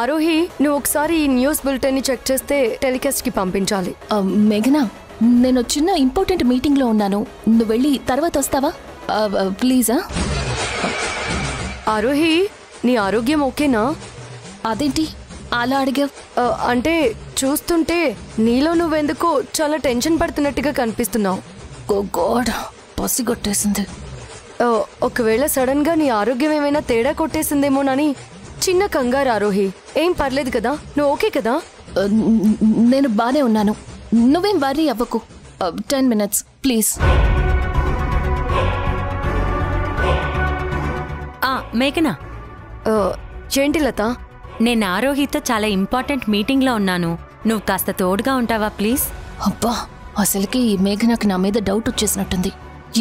ఆరోహి, నువ్వు ఒకసారి ఈ న్యూస్ బులెటిన్ ని చెక్ చేస్తే టెలికాస్ట్ కి పంపించాలి. మేఘనా, నేను చిన్న ఇంపార్టెంట్ మీటింగ్ లో ఉన్నాను. నువ్వు వెళ్ళి తర్వాత వస్తావా ప్లీజా? ఆరోహి, నీ ఆరోగ్యం ఓకేనా? అదేంటి అలా అడిగావు? అంటే చూస్తుంటే నీలో నువ్వెందుకో చాలా టెన్షన్ పడుతున్నట్టుగా కనిపిస్తున్నావు. గాడ్, పసిగొట్టేసింది. ఒకవేళ సడన్ గా నీ ఆరోగ్యం ఏమైనా తేడా కొట్టేసిందేమోనని చిన్న కంగారు ఆరోహి. ఏం పర్లేదు కదా? నువ్వు ఓకే కదా? నేను బానే ఉన్నాను, నువ్వేం వర్రీ అవ్వకు. 10 minutes ప్లీజ్. మేఘనా, ఏంటి లత? నేను ఆరోహితో చాలా ఇంపార్టెంట్ మీటింగ్లో ఉన్నాను. నువ్వు కాస్త తోడుగా ఉంటావా ప్లీజ్? అబ్బా, అసలుకి ఈ మేఘనాకి నా మీద డౌట్ వచ్చేసినట్టుంది.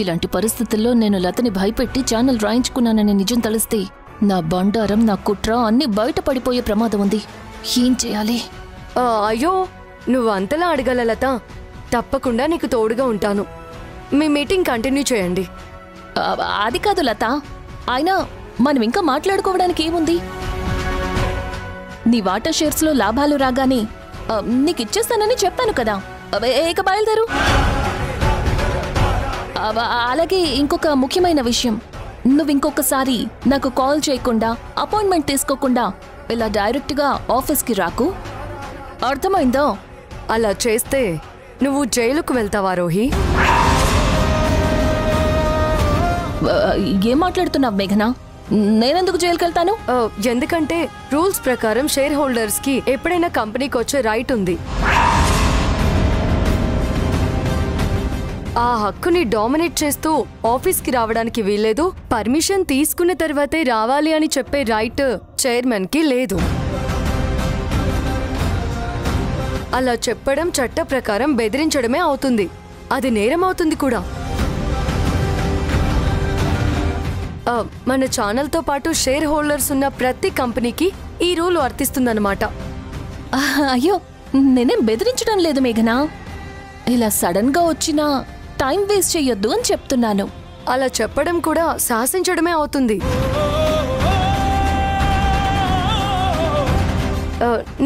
ఇలాంటి పరిస్థితుల్లో నేను లతని భయపెట్టి ఛానల్ రాయించుకున్నానని నిజం తెలిస్తే నా బండారం, నా కుట్ర అన్నీ బయటపడిపోయే ప్రమాదం ఉంది. ఏం చేయాలి? అయ్యో, నువ్వు అంతలా అడగల లత. తప్పకుండా నీకు తోడుగా ఉంటాను. మీ మీటింగ్ కంటిన్యూ చేయండి. అది కాదు లత, అయినా మనం ఇంకా మాట్లాడుకోవడానికి ఏముంది? నీ వాటర్ షేర్స్ లో లాభాలు రాగానే నీకు ఇచ్చేస్తానని చెప్పాను కదా. ఇక బయలుదేరు. అలాగే ఇంకొక ముఖ్యమైన విషయం, నువ్వు ఇంకొకసారి నాకు కాల్ చేయకుండా, అపాయింట్మెంట్ తీసుకోకుండా ఇలా డైరెక్ట్గా ఆఫీస్కి రాకు, అర్థమైందో? అలా చేస్తే నువ్వు జైలుకు వెళ్తావా రోహి? ఏం మాట్లాడుతున్నావు మేఘనా? నేనెందుకు జైలుకెళ్తాను? ఎందుకంటే రూల్స్ ప్రకారం షేర్ హోల్డర్స్ కి ఎప్పుడైనా కంపెనీకి వచ్చే రైట్ ఉంది. ఆ హక్కుని డామినేట్ చేస్తూ ఆఫీస్కి రావడానికి వీల్లేదు. పర్మిషన్ తీసుకున్న తర్వాతే రావాలి అని చెప్పే రైట్ చైర్మన్ కి లేదు. అలా చెప్పడం చట్ట ప్రకారం బెదిరించడమే అవుతుంది. అది నేరం అవుతుంది కూడా. మన ఛానల్తో పాటు షేర్ హోల్డర్స్ ఉన్న ప్రతి కంపెనీకి ఈ రూల్ వర్తిస్తుందన్నమాట. అయ్యో, నేనేం బెదిరించడం లేదు మేఘనా. ఇలా సడన్ గా వచ్చినా టైం వేస్ట్ చెయ్యొద్దు అని చెప్తున్నాను. అలా చెప్పడం కూడా శాసించడమే అవుతుంది.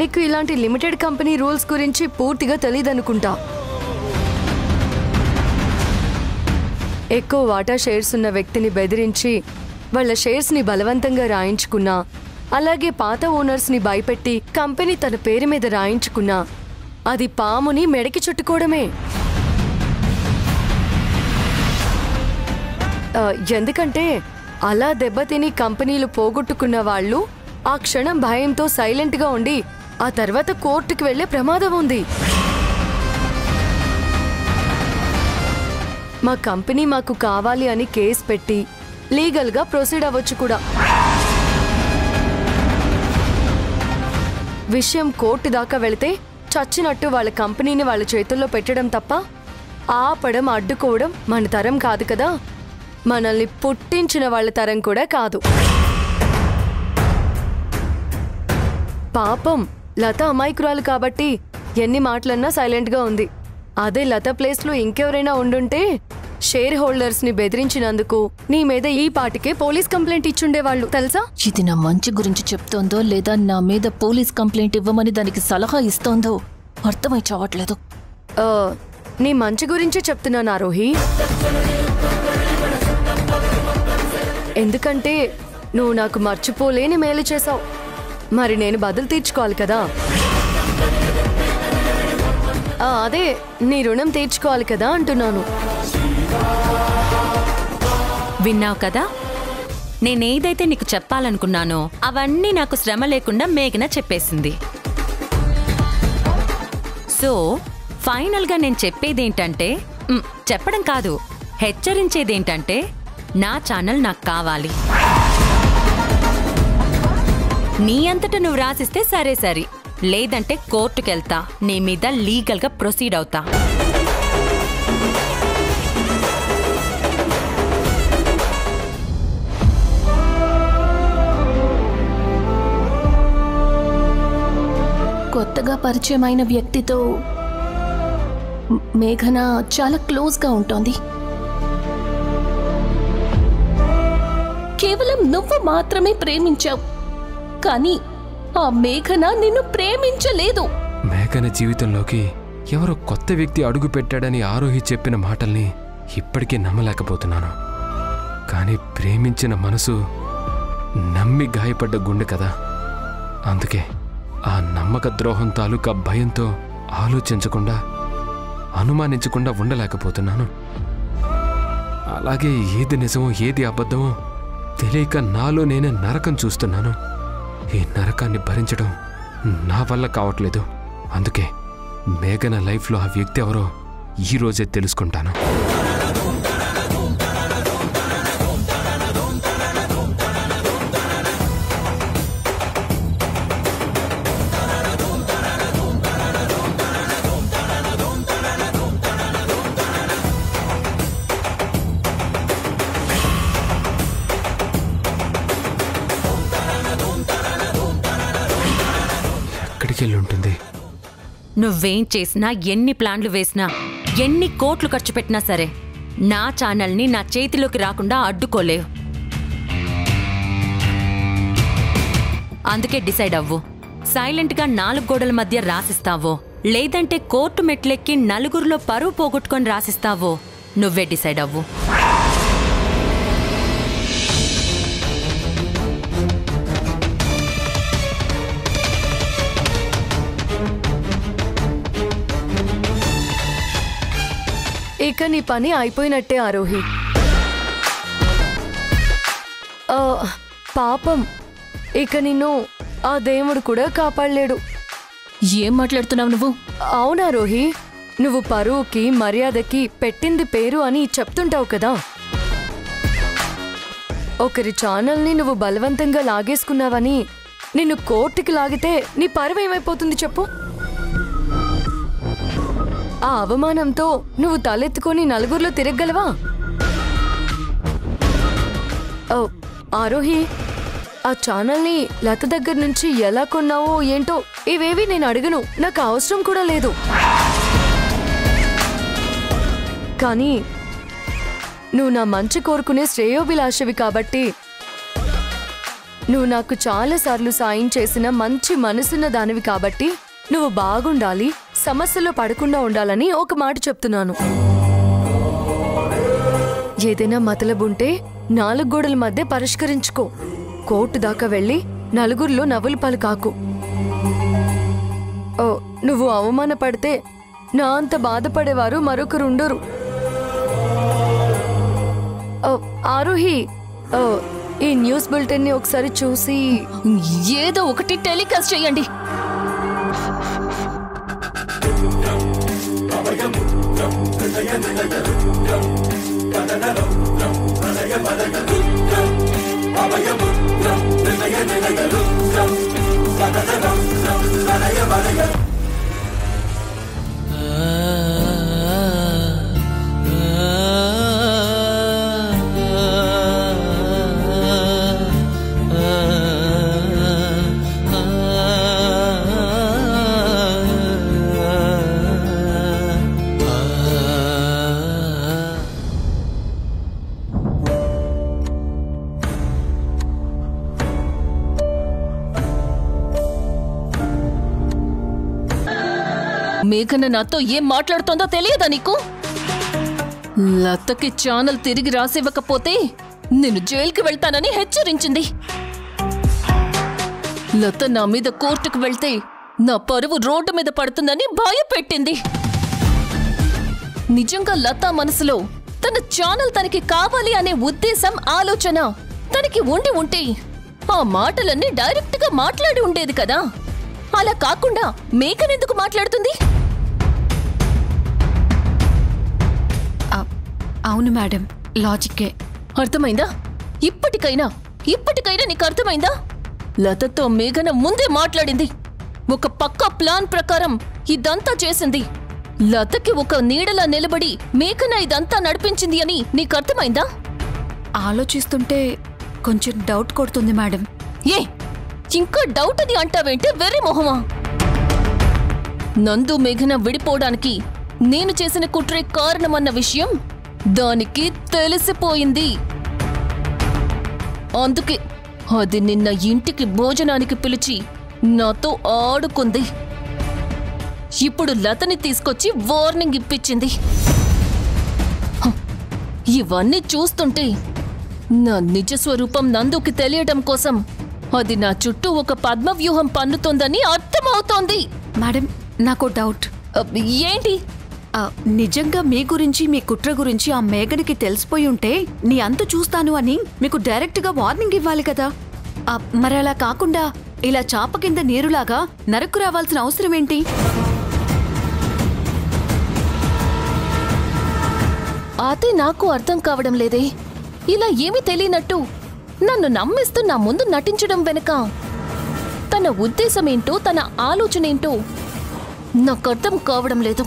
నీకు ఇలాంటి లిమిటెడ్ కంపెనీ రూల్స్ గురించి పూర్తిగా తెలియదనుకుంటా. ఎక్కువ వాటా షేర్స్ ఉన్న వ్యక్తిని బెదిరించి వాళ్ళ షేర్స్ని బలవంతంగా రాయించుకున్నా, అలాగే పాత ఓనర్స్ని భయపెట్టి కంపెనీ తన పేరు మీద రాయించుకున్నా అది పాముని మెడకి చుట్టుకోవడమే. ఎందుకంటే అలా దెబ్బతిని కంపెనీలు పోగొట్టుకున్న వాళ్ళు ఆ క్షణం భయంతో సైలెంట్గా ఉండి ఆ తర్వాత కోర్టుకు వెళ్లే ప్రమాదం ఉంది. మా కంపెనీ మాకు కావాలి అని కేసు పెట్టి లీగల్గా ప్రొసీడ్ అవ్వచ్చు కూడా. విషయం కోర్టు దాకా వెళితే చచ్చినట్టు వాళ్ళ కంపెనీని వాళ్ళ చేతుల్లో పెట్టడం తప్ప ఆపడం, అడ్డుకోవడం మన తరం కాదు కదా. మనల్ని పుట్టించిన వాళ్ళ తరం కూడా కాదు. పాపం లత అమాయకురాలు కాబట్టి ఎన్ని మాటలన్నా సైలెంట్గా ఉంది. అదే లత ప్లేస్లో ఇంకెవరైనా ఉండుంటే షేర్ హోల్డర్స్ ని బెదిరించినందుకు నీ మీద ఈ పాటికే పోలీస్ కంప్లైంట్ ఇచ్చుండేవాళ్ళు తెలుసా. ఇది నా మంచి గురించి చెప్తోందో లేదా నా మీద పోలీస్ కంప్లైంట్ ఇవ్వమని దానికి సలహా ఇస్తోందో అర్థమై చావట్లేదు. నీ మంచి గురించే చెప్తున్నాను ఆరోహి. ఎందుకంటే నువ్వు నాకు మర్చిపోలేని మేలు చేసావు. మరి నేను బదులు తీర్చుకోవాలి కదా. అదే నీ రుణం తీర్చుకోవాలి కదా అంటున్నాను. విన్నావు కదా, నేనేదైతే నీకు చెప్పాలనుకున్నానో అవన్నీ నాకు శ్రమ లేకుండా మేఘన చెప్పేసింది. సో ఫైనల్గా నేను చెప్పేదేంటంటే, చెప్పడం కాదు, హెచ్చరించేదేంటంటే నా ఛానల్ నాకు కావాలి. నీ అంతటా నువ్వు రాసిస్తే సరే సరే, లేదంటే కోర్టుకెళ్తా, నీ మీద లీగల్గా ప్రొసీడ్ అవుతా. కొత్తగా పరిచయమైన వ్యక్తితో మేఘన చాలా క్లోజ్గా ఉంటోంది. కేవలం నువ్వు మాత్రమే ప్రేమించావు, కానీ ఆ మేఘన నిన్ను ప్రేమించలేదు. మేఘన జీవితంలోకి ఎవరో కొత్త వ్యక్తి అడుగు పెట్టాడని ఆరోహి చెప్పిన మాటల్ని ఇప్పటికీ నమ్మలేకపోతున్నాను. కానీ ప్రేమించిన మనసు నమ్మి గాయపడ్డ గుండె కదా. అందుకే ఆ నమ్మక ద్రోహం తాలూకా భయంతో ఆలోచించకుండా అనుమానించకుండా ఉండలేకపోతున్నాను. అలాగే ఏది నిజమో ఏది అబద్ధమో తెలియక నాలో నేనే నరకం చూస్తున్నాను. ఈ నరకాన్ని భరించడం నా వల్ల కావట్లేదు. అందుకే మేఘన లైఫ్లో ఆ వ్యక్తి ఎవరో ఈరోజే తెలుసుకుంటాను. ఎక్కడికెళ్ళుంటుంది? నువ్వేం చేసినా, ఎన్ని ప్లాన్లు వేసినా, ఎన్ని కోట్లు ఖర్చు పెట్టినా సరే నా ఛానల్ని నా చేతిలోకి రాకుండా అడ్డుకోలేవు. అందుకే డిసైడ్ అవ్వు. సైలెంట్గా 4 గోడల మధ్య రాసిస్తావో, లేదంటే కోర్టు మెట్లెక్కి నలుగురిలో పరువు పోగొట్టుకొని రాసిస్తావో నువ్వే డిసైడ్ అవ్వు. ఇక నీ పని అయిపోయినట్టే ఆరోహి. పాపం, ఇక నిన్ను ఆ దేవుడు కూడా కాపాడలేడు. ఏం మాట్లాడుతున్నావు నువ్వు? అవునా రోహి, నువ్వు పరువుకి మర్యాదకి పెట్టింది పేరు అని చెప్తుంటావు కదా. ఒకరి ఛానల్ని నువ్వు బలవంతంగా లాగేసుకున్నావని నిన్ను కోర్టుకి లాగితే నీ పరువు ఏమైపోతుంది చెప్పు? ఆ అవమానంతో నువ్వు తలెత్తుకొని నలుగురిలో తిరగగలవా? ఆరోహి, ఆ ఛానల్ని లత దగ్గర నుంచి ఎలా కొన్నావో ఏంటో ఇవేవి నేను అడగను, నాకు అవసరం కూడా లేదు. కానీ నువ్వు నా మంచి కోరుకునే శ్రేయోభిలాషవి కాబట్టి, నువ్వు నాకు చాలాసార్లు సాయం చేసిన మంచి మనసున్న దానివి కాబట్టి నువ్వు బాగుండాలి, సమస్యలో పడకుండా ఉండాలని ఒక మాట చెప్తున్నాను. ఏదైనా మతలబుంటే 4 గోడల మధ్య పరిష్కరించుకో. కోర్టు దాకా వెళ్ళి నలుగురిలో నవ్వులు పాలు కాకు. నువ్వు అవమానపడితే నా అంత బాధపడేవారు మరొకరు ఉండరు. ఆరోహి, ఈ న్యూస్ బులెటిన్ ని ఒకసారి చూసి ఏదో ఒకటి టెలికాస్ట్ చేయండి. మేఘన నాతో ఏం మాట్లాడుతోందో తెలియదా నీకు? లతకి ఛానల్ తిరిగి రాసివ్వకపోతే నేను జైలుకి వెళ్తానని హెచ్చరించింది. లత నా మీద కోర్టుకు వెళ్తే నా పరువు రోడ్డు మీద పడుతుందని భయపెట్టింది. నిజంగా లత మనసులో తన ఛానల్ తనకి కావాలి అనే ఉద్దేశం, ఆలోచన తనకి ఉండి ఉంటే ఆ మాటలన్నీ డైరెక్ట్ గా మాట్లాడి ఉండేది కదా. అలా కాకుండా మేఘనెందుకు మాట్లాడుతుంది? అవును మేడం, లాజిక్కే. అర్థమైందా? ఇప్పటికైనా నీకు అర్థమైందా? లతతో మేఘన ముందే మాట్లాడింది. ఒక పక్కా ప్లాన్ ప్రకారం ఇదంతా చేసింది. లతకి ఒక నీడలా నిలబడి మేఘన ఇదంతా నడిపించింది అని నీకు అర్థమైందా? ఆలోచిస్తుంటే కొంచెం డౌట్ కొడుతుంది మేడం. ఏ ఇంకా డౌట్ అని అంటావేంటే వెర్రి మొహమా? నందు మేఘన విడిపోవడానికి నేను చేసిన కుట్రే కారణమన్న విషయం దానికి తెలిసిపోయింది. అందుకే అది నిన్న ఇంటికి భోజనానికి పిలిచి నాతో ఆడుకుంది. ఇప్పుడు లతని తీసుకొచ్చి వార్నింగ్ ఇప్పించింది. ఇవన్నీ చూస్తుంటే నా నిజ స్వరూపం నందుకి తెలియటం కోసం అది నా చుట్టూ ఒక పద్మవ్యూహం పన్నుతోందని అర్థమవుతోంది. మేడం, నాకు డౌట్. ఏంటి? నిజంగా మీ గురించి, మీ కుట్ర గురించి ఆ మేఘనకి తెలిసిపోయి ఉంటే నీ అంతు చూస్తాను అని మీకు డైరెక్ట్ గా వార్నింగ్ ఇవ్వాలి కదా. మరి అలా కాకుండా ఇలా చాప కింద నీరులాగా నరకు రావాల్సిన అవసరం ఏంటి? అదే నాకు అర్థం కావడం లేదే. ఇలా ఏమీ తెలియనట్టు నన్ను నమ్మిస్తూ నా ముందు నటించడం వెనుక తన ఉద్దేశమేంటో, తన ఆలోచనేంటో నాకు అర్థం కావడం లేదు.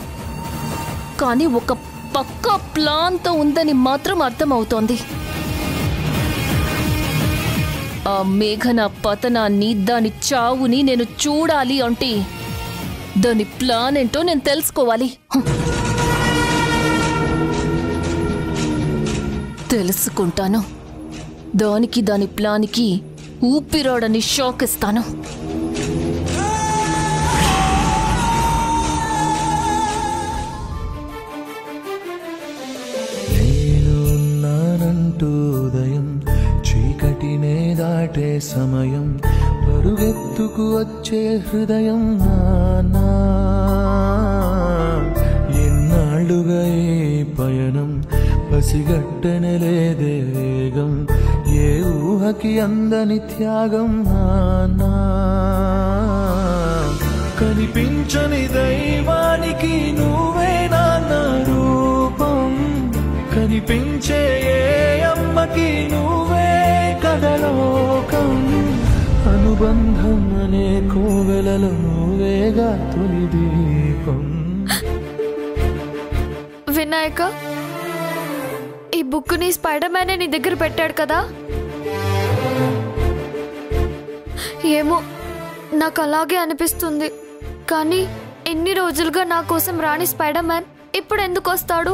కానీ ఒక పక్కా ప్లాన్తో ఉందని మాత్రం అర్థమవుతోంది. ఆ మేఘన పతనాన్ని, దాని చావుని నేను చూడాలి అంటే దాని ప్లాన్ ఏంటో నేను తెలుసుకోవాలి. తెలుసుకుంటాను. దానికి, దాని ప్లాన్కి ఊపిరాడని షాక్ ఇస్తాను. ఉదయం చీకటినే దాటే సమయం, పరుగెత్తుకు వచ్చే హృదయం నానా. ఎన్నాళ్ళుగా ఈ పయనం, పసిగట్టనలేదే వేగం, ఏ ఊహకి అందని త్యాగం నానా. కనిపించని దైవానికి నువ్వే నాన్న రూపం, కనిపించే ఏ అమ్మకి నువ్వే కథలోకం. అనుబంధం అనే కోవెలలో నువ్వేగా తొలి దీపం. వినాయక, ఈ బుక్ ని స్పైడర్ మ్యాన్ నీ దగ్గర పెట్టాడు కదా. ఏమో, నాకు అలాగే అనిపిస్తుంది. కానీ ఎన్ని రోజులుగా నా కోసం రాని స్పైడర్ మ్యాన్ ఇప్పుడు ఎందుకు వస్తాడు?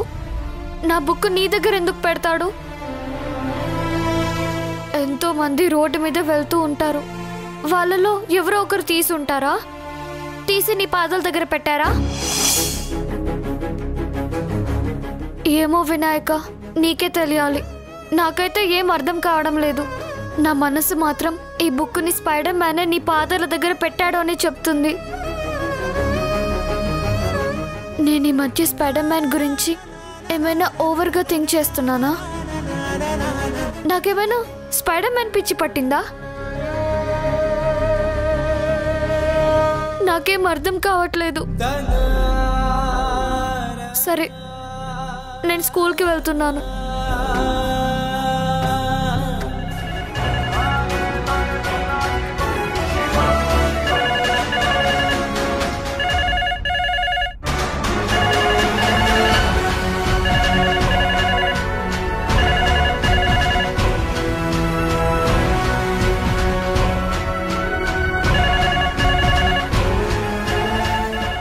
నా బుక్ నీ దగ్గర ఎందుకు పెడతాడు? ఎంతో మంది రోడ్డు మీద వెళ్తూ ఉంటారు. వాళ్ళలో ఎవరో ఒకరు తీసి ఉంటారా? తీసి నీ పాదాల దగ్గర పెట్టారా? ఏమో వినాయక, నీకే తెలియాలి. నాకైతే ఏం అర్థం కావడం లేదు. నా మనసు మాత్రం ఈ బుక్ ని స్పైడర్ మ్యాన్ నీ పాదాల దగ్గర పెట్టాడు అని చెప్తుంది. నేను ఈ మధ్య స్పైడర్ మ్యాన్ గురించి ఏమైనా ఓవర్గా థింక్ చేస్తున్నానా? నాకేమైనా స్పైడర్ మ్యాన్ పిచ్చి పట్టిందా? నాకేం అర్థం కావట్లేదు. సరే, నేను స్కూల్కి వెళ్తున్నాను.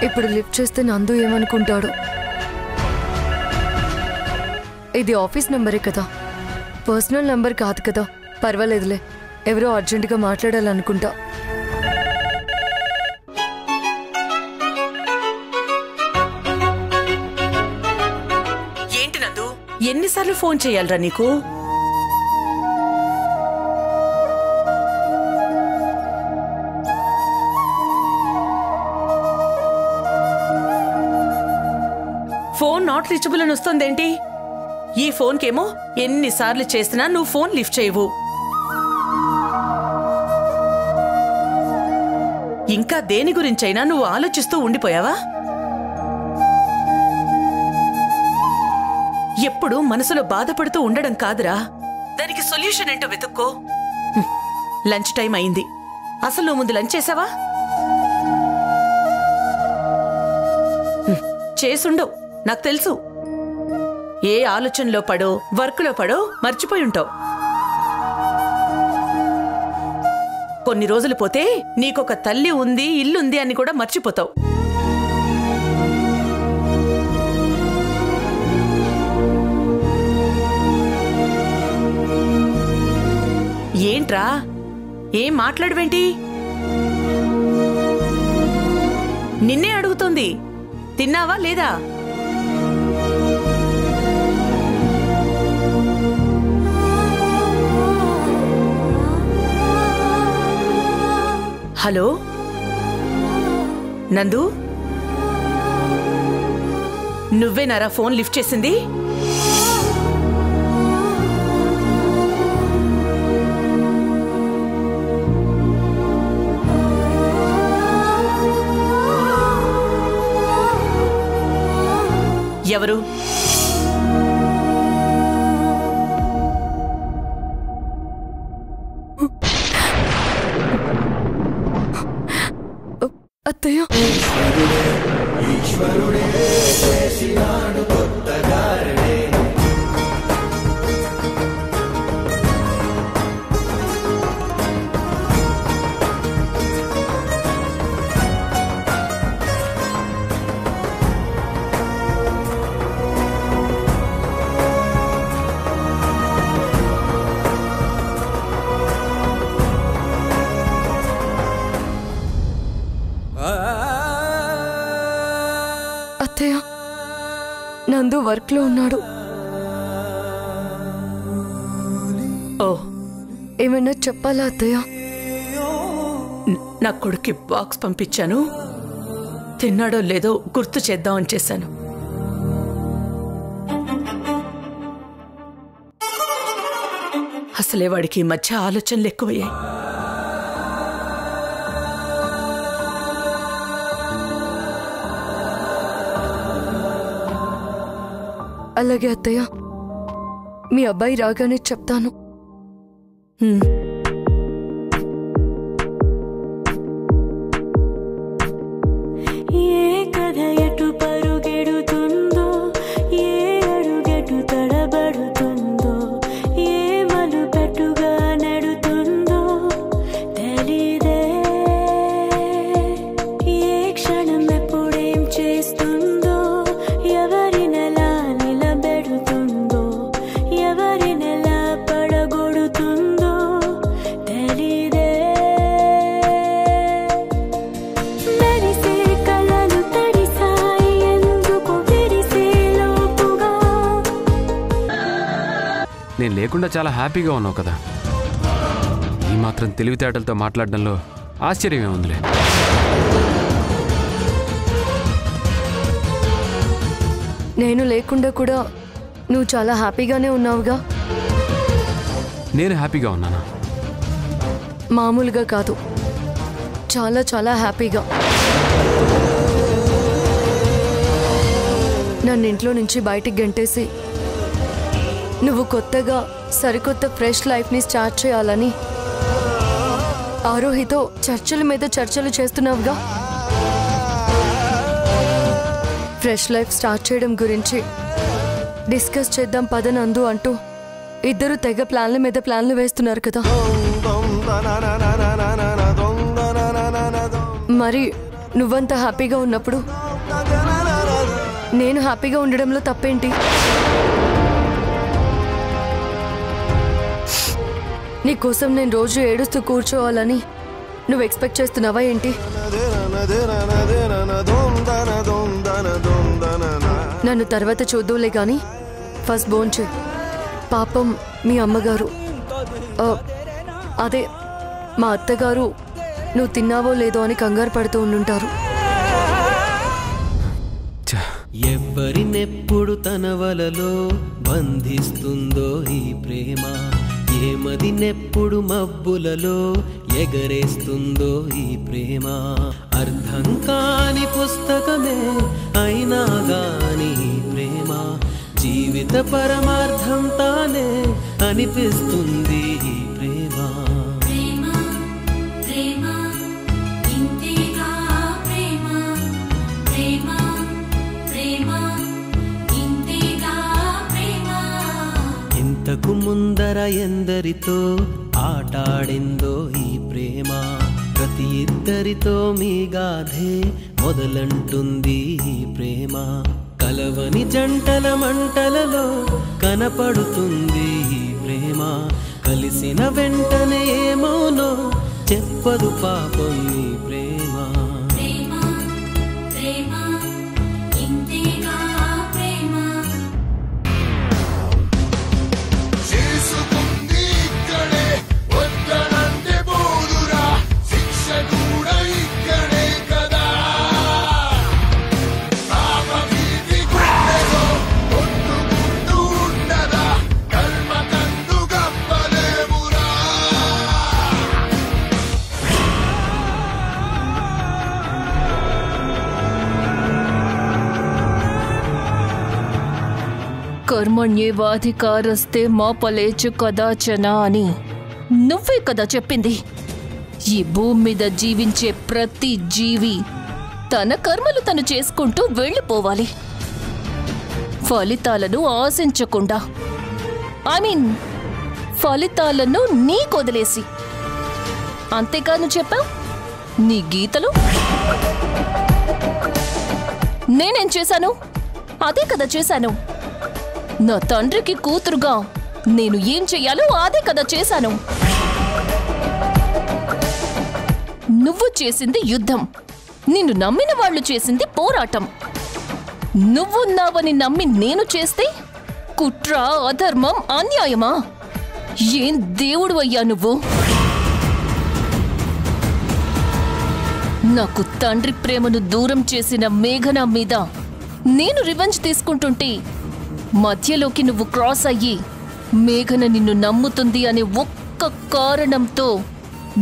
ఇప్పుడు లిఫ్ట్ చేస్తే నందు ఏమనుకుంటాడు? ఇది ఆఫీస్ నెంబరే కదా, పర్సనల్ నెంబర్ కాదు కదా. పర్వాలేదులే, ఎవరో అర్జెంటుగా మాట్లాడాలనుకుంటా. ఏంటి నందు, ఎన్నిసార్లు ఫోన్ చేయాలరా నీకు? ఫోన్ నాట్ రీచబుల్ అని వస్తుందేంటి? ఈ ఫోన్కేమో ఎన్నిసార్లు చేసినా నువ్వు ఫోన్ లిఫ్ట్ చేయవు. ఇంకా దేని గురించైనా నువ్వు ఆలోచిస్తూ ఉండిపోయావా? ఎప్పుడు మనసులో బాధపడుతూ ఉండడం కాదురా, దానికి సొల్యూషన్ ఏంటో వెతుక్కో. లంచ్ టైం అయింది, అసలు నువ్వు ముందు లంచ్ చేసావా? చేసుండవు, నాకు తెలుసు. ఏ ఆలోచనలో పడో, వర్క్లో పడో మర్చిపోయి ఉంటావు. కొన్ని రోజులు పోతే నీకొక తల్లి ఉంది, ఇల్లుంది అని కూడా మర్చిపోతావు. ఏంట్రా, ఏం మాట్లాడవేంటి? నిన్నే అడుగుతోంది, తిన్నావా లేదా? హలో నందు, నువ్వేనారా ఫోన్ లిఫ్ట్ చేసింది? ఎవరు? అత్తయ్య, అత్తయ్య, నందు వర్క్ లో ఉన్నాడు. ఓ, ఏమైనా చెప్పాలా అత్తయ్య? నా కొడుక్కి బాక్స్ పంపించాను, తిన్నాడో లేదో గుర్తు చేద్దామని చేశాను. అసలే వాడికి ఈ మధ్య ఆలోచనలు ఎక్కువయ్యాయి. అలాగే అత్తయ్య, మీ అబ్బాయి రాగానే చెప్తాను. ఏ కథ ఎటు పరుగెడుతుందో, ఏ అడుగెటు తడబడుతుందో, ఏ మలుపెట్టుగా నడుతుందో తెలీదే. ఏ క్షణం ఎప్పుడేం చేస్తుందో, ఎవరినెలా నిలబెడుతుందో, ఎవరినెలా పడగొడుతుందో తెలీదే. మెరిసే కలలు తడిసాయి ఎందుకు విరిసే లోపుగా. నేను లేకుండా చాలా హ్యాపీగా ఉన్నావు కదా. ఈ మాత్రం తెలివితేటలతో మాట్లాడడంలో ఆశ్చర్యమే ఉందిలే. నేను లేకుండా కూడా నువ్వు చాలా హ్యాపీగానే ఉన్నావుగా. నేను హ్యాపీగా ఉన్నానా? మామూలుగా కాదు, చాలా చాలా హ్యాపీగా. నన్ను ఇంట్లో నుంచి బయటికి గంటేసి నువ్వు కొత్తగా సరికొత్త ఫ్రెష్ లైఫ్ని స్టార్ట్ చేయాలని ఆరోహితో చర్చల మీద చర్చలు చేస్తున్నావుగా. ఫ్రెష్ లైఫ్ స్టార్ట్ చేయడం గురించి డిస్కస్ చేద్దాం పదనందు అంటూ ఇద్దరు తెగ ప్లాన్ల మీద ప్లాన్లు వేస్తున్నారు కదా. మరి నువ్వంత హ్యాపీగా ఉన్నప్పుడు నేను హ్యాపీగా ఉండడంలో తప్పేంటి? నీకోసం నేను రోజు ఏడుస్తూ కూర్చోవాలని నువ్వు ఎక్స్పెక్ట్ చేస్తున్నావా ఏంటి? నన్ను తర్వాత చూద్దాంలే కానీ ఫస్ట్ భోంచే. పాపం మీ అమ్మగారు, అదే మా అత్తగారు నువ్వు తిన్నావో లేదో అని కంగారు పడుతూ ఉండుంటారు. ఎవ్వరినెప్పుడు తన వలలో బంధిస్తుందో ఈ ప్రేమ, ఏమదినెప్పుడు మబ్బులలో ఎగరేస్తుందో ఈ ప్రేమ. అర్థం కాని పుస్తకమే అయినా గాని ప్రేమ, జీవిత పరమార్థం తానే అనిపిస్తుంది ఈ ప్రేమ. ఇంతకు ముందర ఎందరితో ఆటాడిందో ఈ ప్రేమ, ప్రతి ఇద్దరితో మీ గాథే మొదలంటుంది ఈ ప్రేమ. కలవని జంటల మంటలలో కనపడుతుంది ఈ ప్రేమ, కలిసిన వెంటనే ఏమోనో చెప్పదు పాపం ఈ ప్రేమ. కర్మణ్యేవాధికారస్తే మా పలేచు కదాచన అని నువ్వే కదా చెప్పింది. ఈ భూమి మీద జీవించే ప్రతి జీవి తన కర్మలు తను చేసుకుంటూ వెళ్ళిపోవాలి, ఫలితాలను ఆశించకుండా. ఫలితాలను నీకొదిలేసి. అంతేకాదు చెప్పావు నీ గీతలు. నేనేం చేశాను? అదే కదా చేశాను. నా తండ్రికి కూతురుగా నేను ఏం చెయ్యాలో అదే కదా చేశాను. నువ్వు చేసింది యుద్ధం, నిన్ను నమ్మిన వాళ్ళు చేసింది పోరాటం. నువ్వున్నావని నమ్మి నేను చేస్తే కుట్ర, అధర్మం, అన్యాయమా? ఏం దేవుడు అయ్యా నువ్వు? నాకు తండ్రి ప్రేమను దూరం చేసిన మేఘన మీద నేను రివెంజ్ తీసుకుంటుంటే మధ్యలోకి నువ్వు క్రాస్ అయ్యి మేఘన నిన్ను నమ్ముతుంది అనే ఒక్క కారణంతో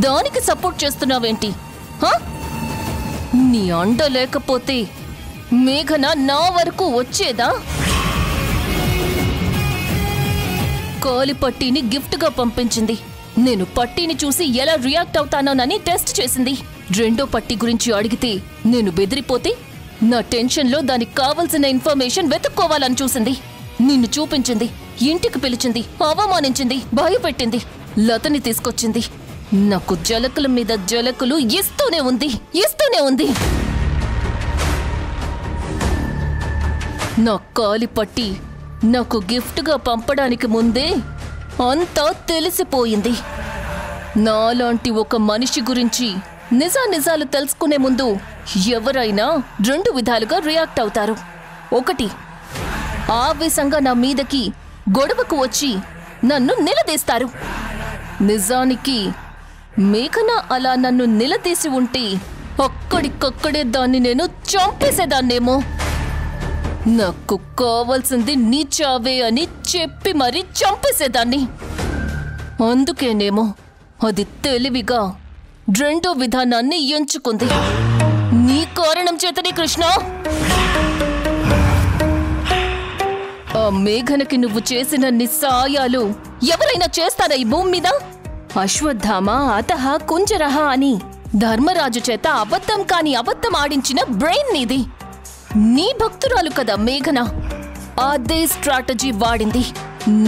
దానికి సపోర్ట్ చేస్తున్నావేంటి? నీ అండ లేకపోతే మేఘన నా వరకు వచ్చేదా? కాలిపట్టీని గిఫ్ట్గా పంపించింది. నేను పట్టీని చూసి ఎలా రియాక్ట్ అవుతానోనని టెస్ట్ చేసింది. రెండో పట్టీ గురించి అడిగితే నేను బెదిరిపోతే నా టెన్షన్లో దానికి కావలసిన ఇన్ఫర్మేషన్ వెతుక్కోవాలని చూసింది. నిన్ను చూపించింది, ఇంటికి పిలిచింది, అవమానించింది, భయపెట్టింది, లతని తీసుకొచ్చింది. నాకు జలకుల మీద జలకులు ఇస్తూనే ఉంది. నా కాలిపట్టి నాకు గిఫ్ట్గా పంపడానికి ముందే అంతా తెలిసిపోయింది. నాలాంటి ఒక మనిషి గురించి నిజాలు తెలుసుకునే ముందు ఎవరైనా రెండు విధాలుగా రియాక్ట్ అవుతారు. ఒకటి, ఆవేశంగా నా మీదకి గొడవకు వచ్చి నన్ను నిలదీస్తారు. నిజానికి మేఘన అలా నన్ను నిలదీసి ఉంటే అక్కడికక్కడే దాన్ని నేను చంపేసేదాన్నేమో. నాకు కావాల్సింది నీ చావే అని చెప్పి మరీ చంపేసేదాన్ని. అందుకేనేమో అది తెలివిగా రెండో విధానాన్ని ఎంచుకుంది. నీ కారణం చేతనే కృష్ణ. ఆ మేఘనకి నువ్వు చేసిన నిస్సాయాలు ఎవరైనా చేస్తారా ఈ భూమి మీద? అశ్వత్థామ అతః కుంజరహ అని ధర్మరాజు చేత అబద్ధం కాని అబద్ధం ఆడించిన బ్రెయిన్ నీది. నీ భక్తురాలు కదా మేఘన. అదే స్ట్రాటజీ వాడింది.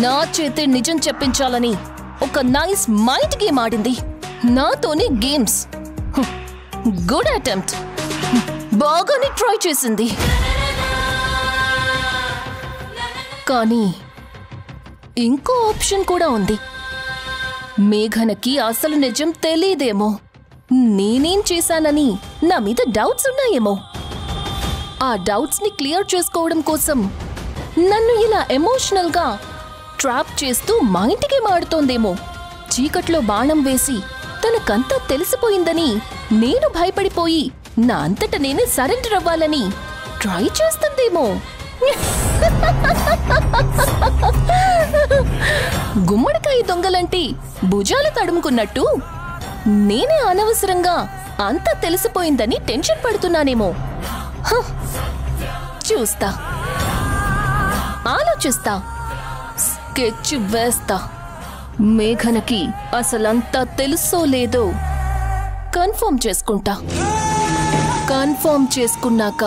నా చేతే నిజం చెప్పించాలని ఒక నైస్ మైండ్ గేమ్ ఆడింది. నాతోనే గేమ్స్. Good attempt. బాగానే ట్రై చేసింది. కానీ ఇంకో ఆప్షన్ కూడా ఉంది. మేఘనకి అసలు నిజం తెలీదేమో. నేనేం చేశానని నా మీద డౌట్స్ ఉన్నాయేమో. ఆ డౌట్స్ ని క్లియర్ చేసుకోవడం కోసం నన్ను ఇలా ఎమోషనల్గా ట్రాప్ చేస్తూ మైండ్ గేమ్ ఆడుతోందేమో. చీకట్లో బాణం వేసి తనకంతా తెలిసిపోయిందని నేను భయపడిపోయి నా అంతట నేనే సరెండర్ అవ్వాలని ట్రై చేస్తుందేమో. గుమ్మడికాయ దొంగలంటే భుజాలు తడుముకున్నట్టు నేనే అనవసరంగా అంతా తెలిసిపోయిందని టెన్షన్ పడుతున్నానేమో. చూస్తా, ఆలోచిస్తా, స్కెచ్ వేస్తా. మేఘనకి అసలంతా తెలుసో లేదో కన్ఫర్మ్ చేసుకుంటా. కన్ఫర్మ్ చేసుకున్నాక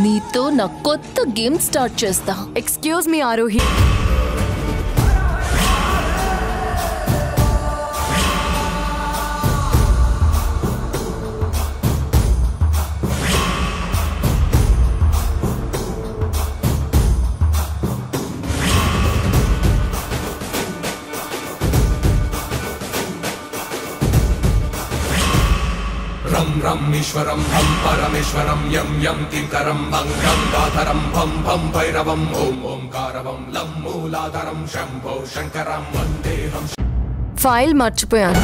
నీతో నా కొత్త గేమ్ స్టార్ట్ చేస్తా. Excuse me Aarohi. రం ఈశ్వరం హం పరమేశ్వరం యం యం కింకరం మంగం గాధరం భం భం భైరవం ఓం ఓంకారవం లం మూలాధరం శంభో శంకరం వందేహం. ఫైల్ మర్చిపోయాను.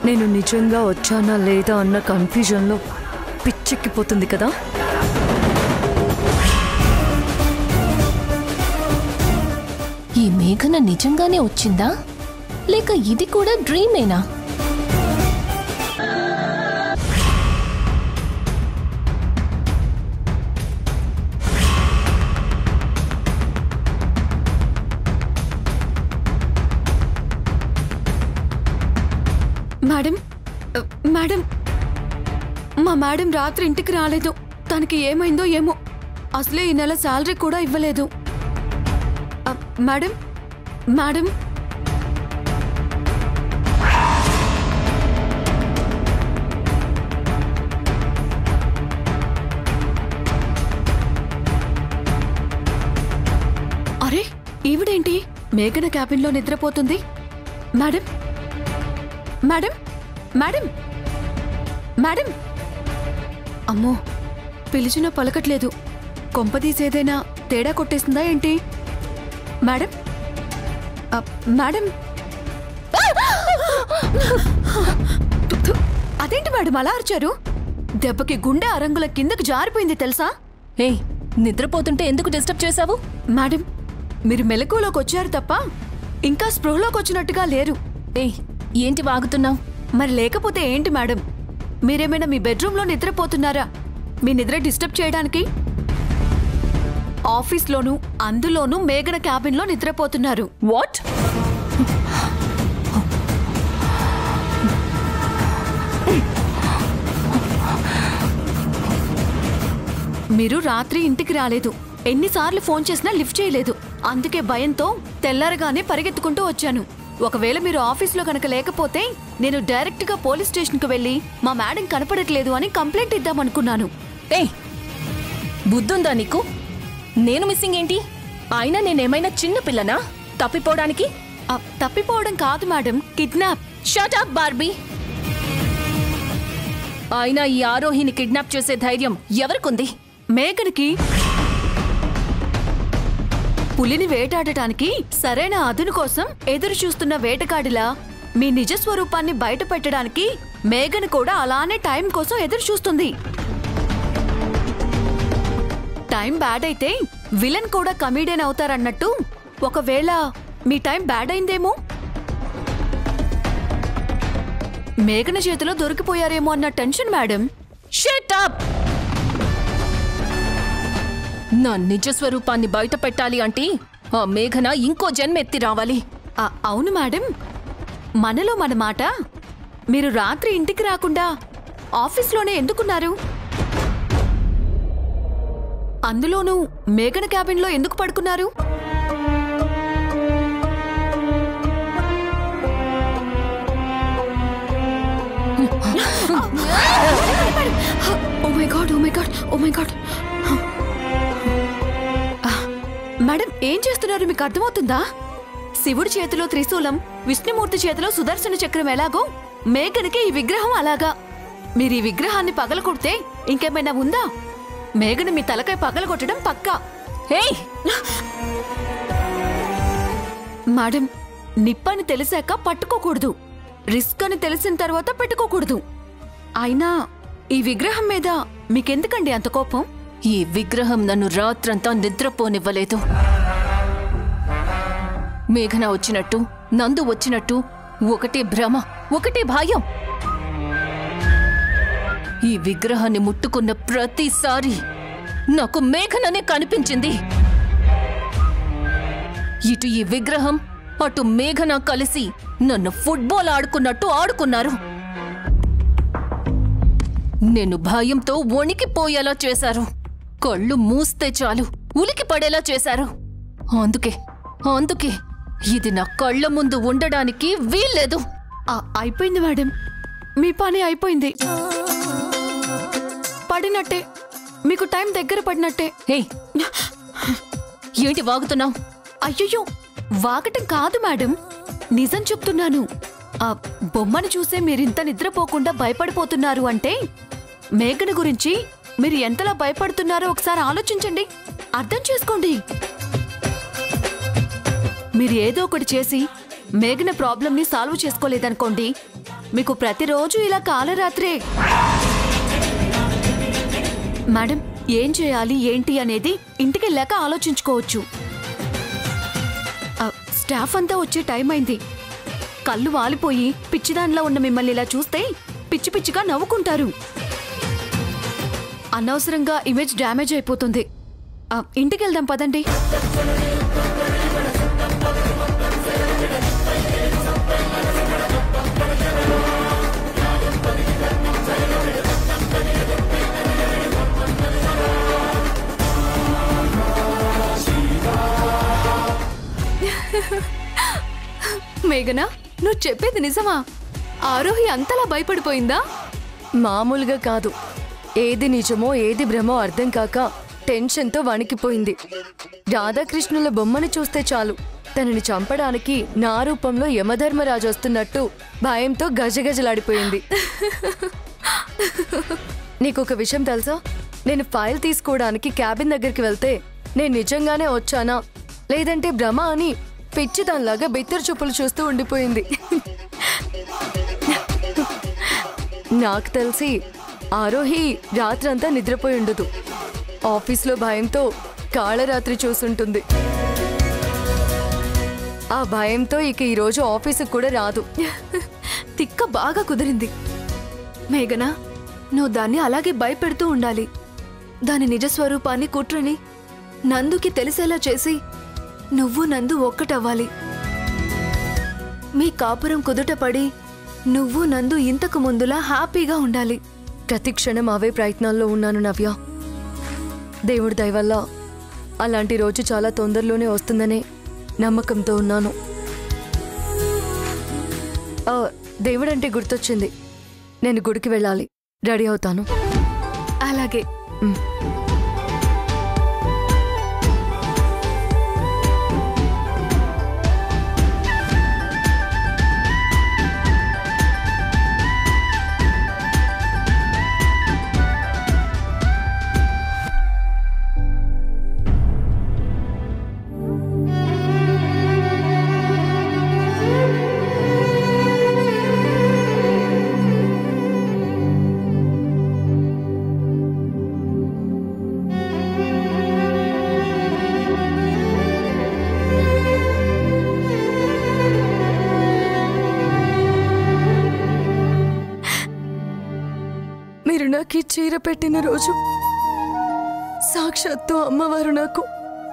నేను నిజంగా వచ్చానా లేదా అన్న కన్ఫ్యూజన్లో పిచ్చెక్కిపోతుంది కదా. ఈ మేఘన నిజంగానే వచ్చిందా లేక ఇది కూడా డ్రీమేనా? మేడం మేడం మా మేడం రాత్రి ఇంటికి రాలేదు. తనకి ఏమైందో ఏమో. అసలే ఈ నెల శాలరీ కూడా ఇవ్వలేదు. మేడం మేడం అరే ఈవిడేంటి మేఘన క్యాబిన్లో నిద్రపోతుంది? మేడం మేడం మేడం మేడం అమ్మో, పిలిచినా పలకట్లేదు. కొంపదీసేదైనా తేడా కొట్టేస్తుందా ఏంటి? మేడం మేడం అదేంటి మేడం అలా అరిచారు? దెబ్బకి గుండె అరంగుల కిందకు జారిపోయింది తెలుసా? ఏయ్, నిద్రపోతుంటే ఎందుకు డిస్టర్బ్ చేశావు? మేడం మీరు మెలకువలోకి వచ్చారు తప్ప ఇంకా స్పృహలోకి వచ్చినట్టుగా లేరు. ఏయ్, ఏంటి వాగుతున్నావు? మరి లేకపోతే ఏంటి మేడం? మీరేమైనా మీ బెడ్రూమ్లో నిద్రపోతున్నారా మీ నిద్ర డిస్టర్బ్ చేయడానికి? ఆఫీస్లోనూ అందులోనూ మేఘన క్యాబిన్లో నిద్రపోతున్నారు. వాట్? మీరు రాత్రి ఇంటికి రాలేదు. ఎన్నిసార్లు ఫోన్ చేసినా లిఫ్ట్ చేయలేదు. అందుకే భయంతో తెల్లారగానే పరిగెత్తుకుంటూ వచ్చాను. ఒకవేళ మీరు ఆఫీస్లో కనుక లేకపోతే నేను డైరెక్ట్గా పోలీస్ స్టేషన్కి వెళ్ళి మా మేడం కనపడట్లేదు అని కంప్లైంట్ ఇద్దామనుకున్నాను. ఏయ్, బుద్ధుందా నీకు? నేను మిస్సింగ్ ఏంటి? అయినా నేనేమైనా చిన్న పిల్లనా తప్పిపోవడానికి? తప్పిపోవడం కాదు madam, kidnap. Shut up Barbie. అయినా ఈ ఆరోహిని కిడ్నాప్ చేసే ధైర్యం ఎవరికుంది? మేఘన్కి. పులిని వేటాడటానికి సరైన అదును కోసం ఎదురు చూస్తున్న వేటగాడిలా మీ నిజ స్వరూపాన్ని బయట పెట్టడానికి మేఘన్ కూడా అలానే టైం కోసం ఎదురు చూస్తుంది. టైం బ్యాడ్ అయితే విలన్ కూడా కమీడియన్ అవుతారన్నట్టు ఒకవేళ మీ టైం బ్యాడ్ అయిందేమో, మేఘన చేతిలో దొరికిపోయారేమో అన్న టెన్షన్ మేడం. Shut up. నా నిజ స్వరూపాన్ని బయట పెట్టాలి అంటే ఆ మేఘన ఇంకో జన్మెత్తి రావాలి. అవును మేడం, మనలో మన మాట. మీరు రాత్రి ఇంటికి రాకుండా ఆఫీస్లోనే ఎందుకున్నారు? అందులోనూ మేఘన క్యాబిన్లో ఎందుకు పడుకున్నారు? Oh my god, oh my god, oh my god. Madam ఏం చేస్తున్నారు మీకు అర్థమవుతుందా? శివుడి చేతిలో త్రిశూలం, విష్ణుమూర్తి చేతిలో సుదర్శన చక్రం ఎలాగో మేఘనకి ఈ విగ్రహం అలాగా. మీరు ఈ విగ్రహాన్ని పగలగొడితే ఇంకేమైనా ఉందా? మేఘన మీ తలకాయ పగలగొట్టడం పక్కా. మేడం, నిప్పని తెలిసాక పట్టుకోకూడదు, రిస్క్ అని తెలిసిన తర్వాత పెట్టుకోకూడదు. అయినా ఈ విగ్రహం మీద మీకెందుకండి అంత కోపం? ఈ విగ్రహం నన్ను రాత్రంతా నిద్రపోనివ్వలేదు. మేఘన వచ్చినట్టు, నందు వచ్చినట్టు ఒకటే భ్రమ, ఒకటే భయం. ఈ విగ్రహాన్ని ముట్టుకున్న ప్రతిసారి నాకు మేఘననే కనిపించింది. ఇటు ఈ విగ్రహం, అటు మేఘన కలిసి నన్ను ఫుట్బాల్ ఆడుకున్నట్టు ఆడుకున్నారు. నేను భయంతో వణికిపోయేలా చేశారు. కళ్ళు మూస్తే చాలు ఉలికి పడేలా చేశారు. అందుకే ఇది నా కళ్ళ ముందు ఉండడానికి వీల్లేదు. అయిపోయింది మేడం, మీ పని అయిపోయింది. పడినట్టే, మీకు టైం దగ్గర పడినట్టే. ఏంటి వాగుతున్నావు? అయ్యో, వాగటం కాదు మేడం, నిజం చెప్తున్నాను. ఆ బొమ్మను చూసే మీరింత నిద్రపోకుండా భయపడిపోతున్నారు అంటే మేఘన గురించి మీరు ఎంతలా భయపడుతున్నారో ఒకసారి ఆలోచించండి, అర్థం చేసుకోండి. మీరు ఏదో ఒకటి చేసి మేఘన ప్రాబ్లంని సాల్వ్ చేసుకోలేదనుకోండి, మీకు ప్రతిరోజు ఇలా కాలరాత్రే. మేడం, ఏం చేయాలి ఏంటి అనేది ఇంటికెళ్ళాక ఆలోచించుకోవచ్చు. స్టాఫ్ అంతా వచ్చే టైం అయింది. కళ్ళు వాలిపోయి పిచ్చిదానిలో ఉన్న మిమ్మల్ని ఇలా చూస్తే పిచ్చి పిచ్చిగా నవ్వుకుంటారు. అనవసరంగా ఇమేజ్ డ్యామేజ్ అయిపోతుంది. ఇంటికెళ్దాం పదండి. మేఘనా, నువ్వు చెప్పేది నిజమా? ఆరోహి అంతలా భయపడిపోయిందా? మామూలుగా కాదు. ఏది నిజమో ఏది భ్రమో అర్థం కాక టెన్షన్తో వణికిపోయింది. రాధాకృష్ణుల బొమ్మని చూస్తే చాలు తనని చంపడానికి నా రూపంలో యమధర్మరాజు వస్తున్నట్టు భయంతో గజగజలాడిపోయింది. నీకొక విషయం తెలుసా? నేను ఫైల్ తీసుకోవడానికి క్యాబిన్ దగ్గరికి వెళ్తే నేను నిజంగానే వచ్చానా లేదంటే భ్రమ అని పిచ్చిదానిలాగా బిత్తర చూపులు చూస్తూ ఉండిపోయింది. నాకు తెలిసి ఆరోహి రాత్రంతా నిద్రపోయి ఉండదు. ఆఫీస్లో భయంతో కాళరాత్రి చూసుంటుంది. ఆ భయంతో ఇక ఈరోజు ఆఫీసుకు కూడా రాదు. తిక్క బాగా కుదిరింది. మేఘనా, నువ్వు దాన్ని అలాగే భయపెడుతూ ఉండాలి. దాని నిజస్వరూపాన్ని కుట్రని నందుకి తెలిసేలా చేసి నువ్వు నందు ఒక్కటవ్వాలి. మీ కాపురం కుదుటపడి నువ్వు నందు ఇంతకు ముందులా హ్యాపీగా ఉండాలి. ప్రతి క్షణం అవే ప్రయత్నాల్లో ఉన్నాను నవ్య. దేవుడి దయ వల్ల అలాంటి రోజు చాలా తొందరలోనే వస్తుందనే నమ్మకంతో ఉన్నాను. దేవుడంటే గుర్తొచ్చింది, నేను గుడికి వెళ్ళాలి. రెడీ అవుతాను. అలాగే. మీరు నాకు ఈ చీర పెట్టిన రోజు సాక్షాత్తు అమ్మవారు నాకు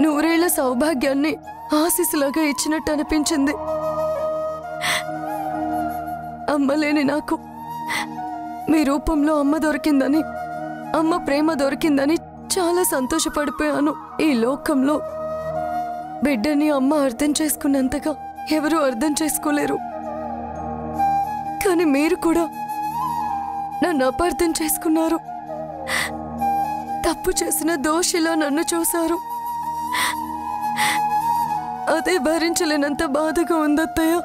100 ఏళ్ల సౌభాగ్యాన్ని ఆశీస్సులాగా ఇచ్చినట్టు అనిపించింది. అమ్మలేని నాకు మీ రూపంలో అమ్మ దొరికిందని, అమ్మ ప్రేమ దొరికిందని చాలా సంతోషపడిపోయాను. ఈ లోకంలో బిడ్డని అమ్మ అర్థం చేసుకున్నంతగా ఎవరూ అర్థం చేసుకోలేరు. కానీ మీరు కూడా నన్ను అపార్థం చేసుకున్నారు. తప్పు చేసిన దోషిలా నన్ను చూశారు. అదే భరించలేనంత బాధగా ఉందత్తయ్య.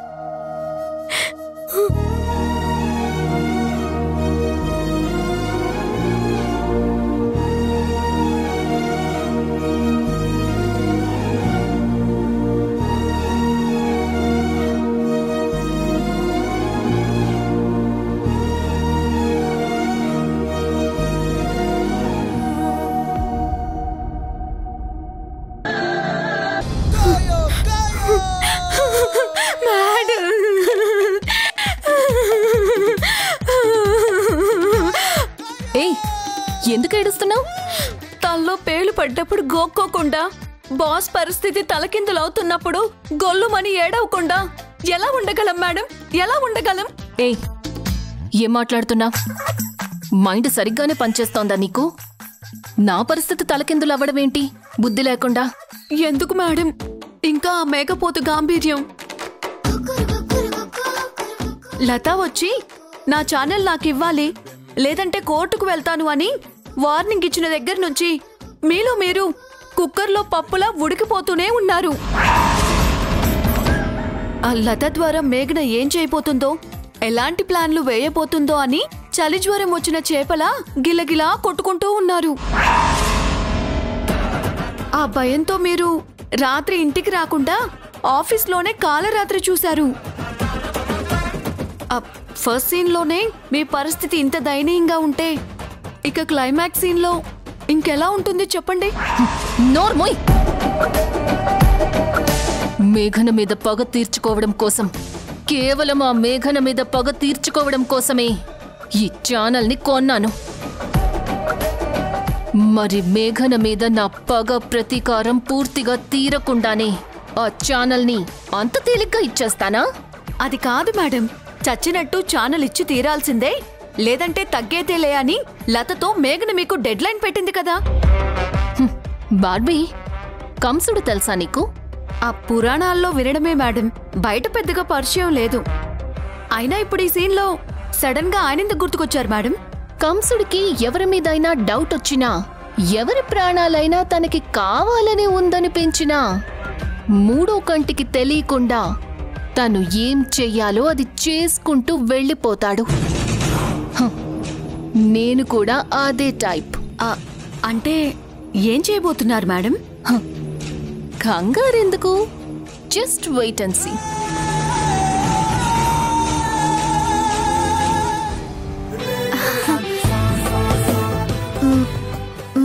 ఎందుకు ఏడుస్తున్నావు? తల్లో పేలు పడ్డప్పుడు గోక్కోకుండా, బాస్ పరిస్థితి తలకిందులవుతున్నప్పుడు గొల్లుమని ఏడవకుండా ఎలా ఉండగలం మేడం? ఎలా ఉండగలం? ఏం మాట్లాడుతున్నావు? మైండ్ సరిగ్గానే పనిచేస్తోందా నీకు? నా పరిస్థితి తలకిందులవ్వడమేంటి బుద్ధి లేకుండా? ఎందుకు మేడం ఇంకా ఆ మేకపోతు గాంభీర్యం? లతా వచ్చి నా ఛానల్ నాకివ్వాలి లేదంటే కోర్టుకు వెళ్తాను అని వార్నింగ్ ఇచ్చిన దగ్గర నుంచి మీలో మీరు కుక్కర్లో పప్పులా ఉడికిపోతూనే ఉన్నారు. ఆ లత ద్వారా మేఘన ఏం చేయబోతుందో, ఎలాంటి ప్లాన్లు వేయబోతుందో అని చలిజ్వరం వచ్చిన చేపలా గిలగిలా కొట్టుకుంటూ ఉన్నారు. ఆ భయంతో మీరు రాత్రి ఇంటికి రాకుండా ఆఫీస్లోనే కాలరాత్రి చూశారు. ఫస్ట్ సీన్లోనే మీ పరిస్థితి ఇంత దయనీయంగా ఉంటే ఇక క్లైమాక్స్ సీన్లో ఇంకెలా ఉంటుంది చెప్పండి. నోర్మోయ్! మేఘన మీద పగ తీర్చుకోవడం కోసం, కేవలం ఆ మేఘన మీద పగ తీర్చుకోవడం కోసమే ఈ ఛానల్ని కొన్నాను. మరి మేఘన మీద నా పగ ప్రతీకారం పూర్తిగా తీరకుండానే ఆ ఛానల్ని అంత తేలిగ్గా ఇచ్చేస్తానా? అది కాదు మేడం, చచ్చినట్టు ఛానల్ ఇచ్చి తీరాల్సిందే, లేదంటే తగ్గేదేలే అని లతతో మేఘన మీకు డెడ్ లైన్ పెట్టింది కదా. బార్బీ, కంసుడు తెలుసా నీకు? ఆ పురాణాల్లో వినడమే మేడం, బయట పెద్దగా పరిచయం లేదు. అయినా ఇప్పుడు ఈ సీన్లో సడన్ గా ఆయనెందుకు గుర్తుకొచ్చారు మేడం? కంసుడికి ఎవరి మీదైనా డౌట్ వచ్చినా, ఎవరి ప్రాణాలైనా తనకి కావాలని ఉందనిపించినా మూడో కంటికి తెలియకుండా తను ఏం చెయ్యాలో అది చేసుకుంటూ వెళ్ళిపోతాడు. నేను కూడా అదే టైప్. అంటే ఏం చేయబోతున్నారు మేడం? కంగారెందుకు, జస్ట్ వెయిట్ అండ్ సీ.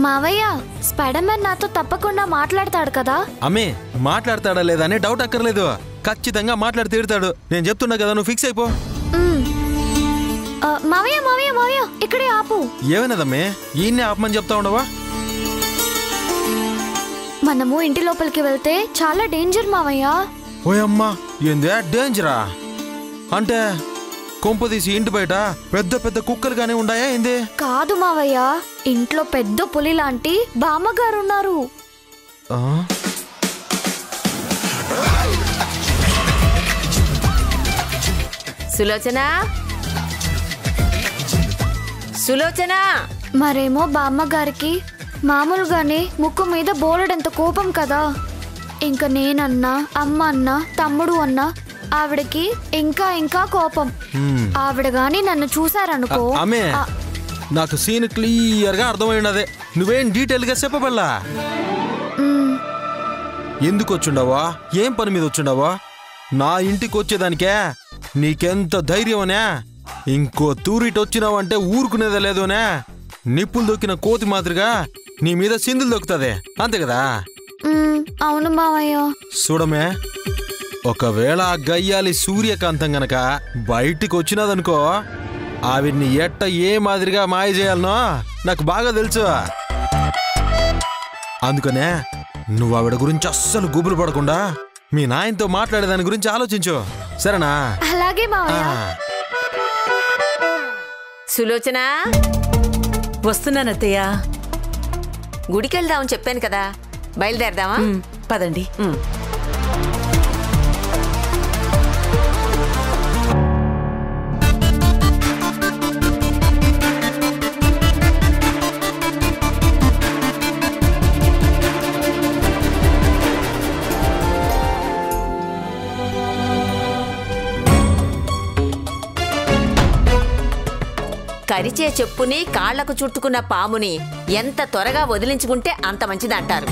మావయ్య, స్పైడర్ మ్యాన్ నాతో తప్పకుండా మాట్లాడతాడు కదా? అమ్మే, మాట్లాడతాడా లేదా అని డౌట్ అక్కర్లేదు, ఖచ్చితంగా మాట్లాడి తీరుతాడు. నేను చెప్తున్నా కదా, నువ్వు ఫిక్స్ అయిపో. మావయ్య మావయ్య మావయ్య, ఇక్కడే ఆపు. ఏమైనదమ్మే, ఈయన్నే ఆపమని చెప్తా ఉండవా? మనము ఇంటి లోపలికి వెళ్తే చాలా డేంజర్ మావయ్య. ఓయమ్మా, ఏందే డేంజరా? అంటే కొంపదీసి ఇంటి బయట పెద్ద పెద్ద కుక్కలు గానే ఉన్నాయా ఏంది? కాదు మావయ్య, ఇంట్లో పెద్ద పులి లాంటి బామ్మగారు ఉన్నారు. సులోచన, సులోచన. మరేమో బామ్మగారికి మామూలుగానే ముక్కు మీద బోలెడంత కోపం కదా. ఇంకా నేనన్నా, అమ్మ అన్నా, తమ్ముడు అన్నా ఆవిడకి ఇంకా ఇంకా కోపం. ఆవిడ గాని నన్ను చూసారనుకో. అమ్మే, నాకు సీన్ క్లియర్ గా అర్థమైనదే. నువ్వేం డీటెయిల్ గా చెప్పబల్లా? ఎందుకు వచ్చుండవా? ఏం పని మీద వచ్చుండవా? నా ఇంటికి వచ్చేదానికే నీకెంత ధైర్యమనే? ఇంకో తూరిటి వచ్చినావంటే ఊరుకునేదే లేదోనే. నిప్పులు దొక్కిన కోతి మాదిరిగా నీ మీద సిందులు దొక్కుతుంది, అంతే కదా? అవును మావయ్య. చూడమే, ఒకవేళ ఆ గయ్యాలి సూర్యకాంతం గనక బయటికి వచ్చినదనుకో, ఆవిడ్ని ఎట్ట ఏ మాదిరిగా మాయ చేయాలనో నాకు బాగా తెలుసు. అందుకనే నువ్వు ఆవిడ గురించి అస్సలు గుబులు పడకుండా మీ నాయనతో మాట్లాడేదాని గురించి ఆలోచించు, సరేనా? అలాగే మావయ్య. సులోచన, వస్తున్నానత్తయ్య. గుడికి వెళ్దామని చెప్పాను కదా, బయలుదేరదామా? పదండి. కరిచే చెప్పుని కాళ్లకు చుట్టుకున్న పాముని ఎంత త్వరగా వదిలించుకుంటే అంత మంచిదంటారు.